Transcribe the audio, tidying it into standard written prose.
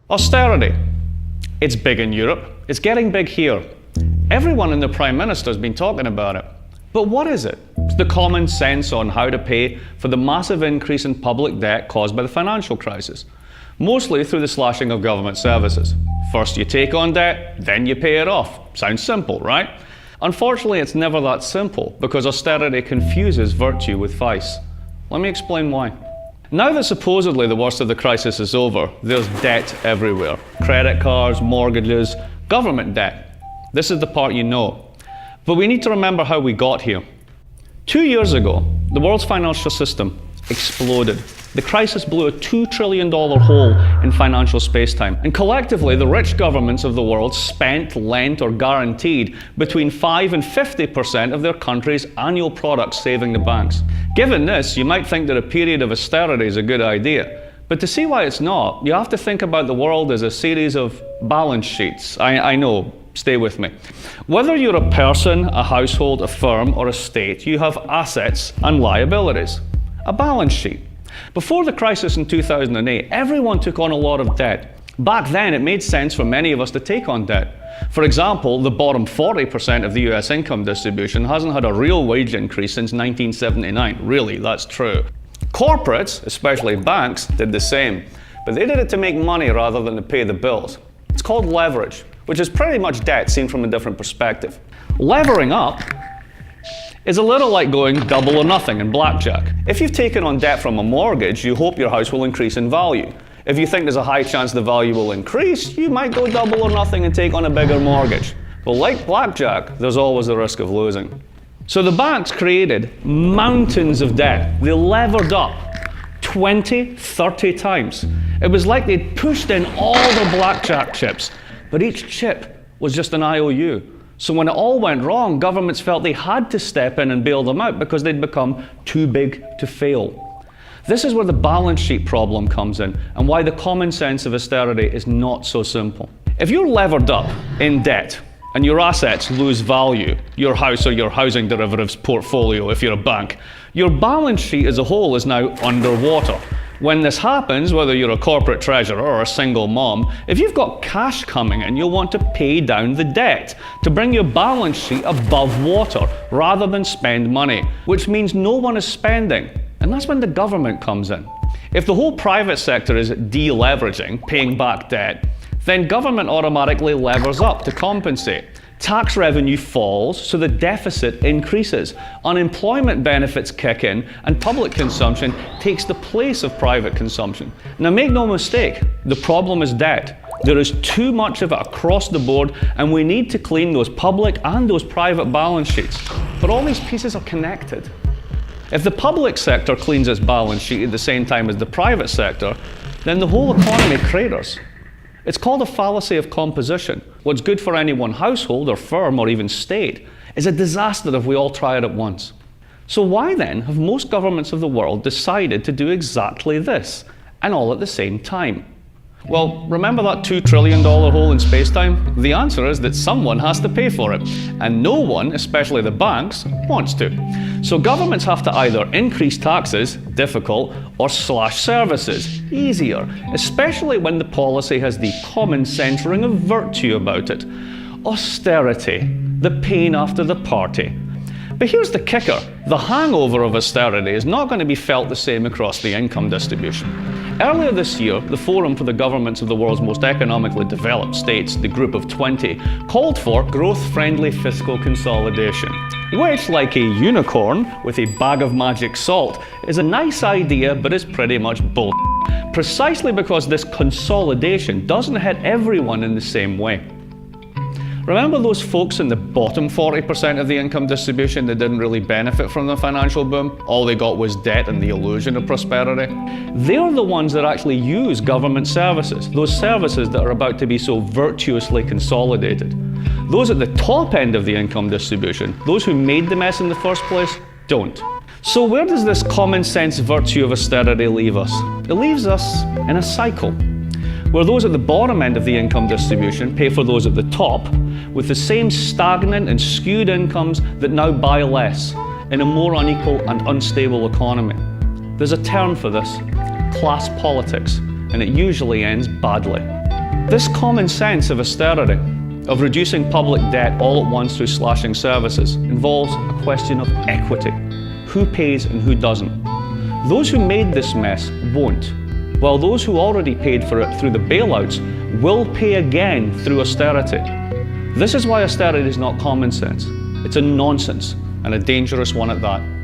Austerity. It's big in Europe. It's getting big here. Everyone and the Prime Minister has been talking about it. But what is it? It's the common sense on how to pay for the massive increase in public debt caused by the financial crisis, mostly through the slashing of government services. First you take on debt, then you pay it off. Sounds simple, right? Unfortunately, it's never that simple because austerity confuses virtue with vice. Let me explain why. Now that supposedly the worst of the crisis is over, there's debt everywhere. Credit cards, mortgages, government debt. This is the part you know. But we need to remember how we got here. 2 years ago, the world's financial system exploded. The crisis blew a $2 trillion hole in financial space-time. And collectively, the rich governments of the world spent, lent, or guaranteed between 5 and 50% of their country's annual product saving the banks. Given this, you might think that a period of austerity is a good idea. But to see why it's not, you have to think about the world as a series of balance sheets. I know, stay with me. Whether you're a person, a household, a firm, or a state, you have assets and liabilities. A balance sheet. Before the crisis in 2008, everyone took on a lot of debt. Back then, it made sense for many of us to take on debt. For example, the bottom 40% of the US income distribution hasn't had a real wage increase since 1979. Really, that's true. Corporates, especially banks, did the same, but they did it to make money rather than to pay the bills. It's called leverage, which is pretty much debt seen from a different perspective. Levering up is a little like going double or nothing in blackjack. If you've taken on debt from a mortgage, you hope your house will increase in value. If you think there's a high chance the value will increase, you might go double or nothing and take on a bigger mortgage. But like blackjack, there's always the risk of losing. So the banks created mountains of debt. They levered up 20, 30 times. It was like they'd pushed in all the blackjack chips, but each chip was just an IOU. So when it all went wrong, governments felt they had to step in and bail them out because they'd become too big to fail. This is where the balance sheet problem comes in and why the common sense of austerity is not so simple. If you're levered up in debt and your assets lose value, your house or your housing derivatives portfolio if you're a bank, your balance sheet as a whole is now underwater. When this happens, whether you're a corporate treasurer or a single mom, if you've got cash coming in, you'll want to pay down the debt to bring your balance sheet above water rather than spend money, which means no one is spending. And that's when the government comes in. If the whole private sector is deleveraging, paying back debt, then government automatically levers up to compensate. Tax revenue falls, so the deficit increases. Unemployment benefits kick in, and public consumption takes the place of private consumption. Now make no mistake, the problem is debt. There is too much of it across the board, and we need to clean those public and those private balance sheets. But all these pieces are connected. If the public sector cleans its balance sheet at the same time as the private sector, then the whole economy craters. It's called a fallacy of composition. What's good for any one household or firm or even state is a disaster if we all try it at once. So why then have most governments of the world decided to do exactly this, and all at the same time? Well, remember that $2 trillion hole in space-time? The answer is that someone has to pay for it, and no one, especially the banks, wants to. So governments have to either increase taxes, difficult, or slash services, easier, especially when the policy has the common sense ring of virtue about it. Austerity, the pain after the party. But here's the kicker. The hangover of austerity is not going to be felt the same across the income distribution. Earlier this year, the Forum for the Governments of the World's Most Economically Developed States, the Group of 20, called for growth-friendly fiscal consolidation, which, like a unicorn with a bag of magic salt, is a nice idea but is pretty much bull. Precisely because this consolidation doesn't hit everyone in the same way. Remember those folks in the bottom 40% of the income distribution that didn't really benefit from the financial boom? All they got was debt and the illusion of prosperity. They're the ones that actually use government services, those services that are about to be so virtuously consolidated. Those at the top end of the income distribution, those who made the mess in the first place, don't. So where does this common sense virtue of austerity leave us? It leaves us in a cycle, where those at the bottom end of the income distribution pay for those at the top with the same stagnant and skewed incomes that now buy less in a more unequal and unstable economy. There's a term for this, class politics, and it usually ends badly. This common sense of austerity, of reducing public debt all at once through slashing services, involves a question of equity. Who pays and who doesn't? Those who made this mess won't, while those who already paid for it through the bailouts will pay again through austerity. This is why austerity is not common sense. It's a nonsense, and a dangerous one at that.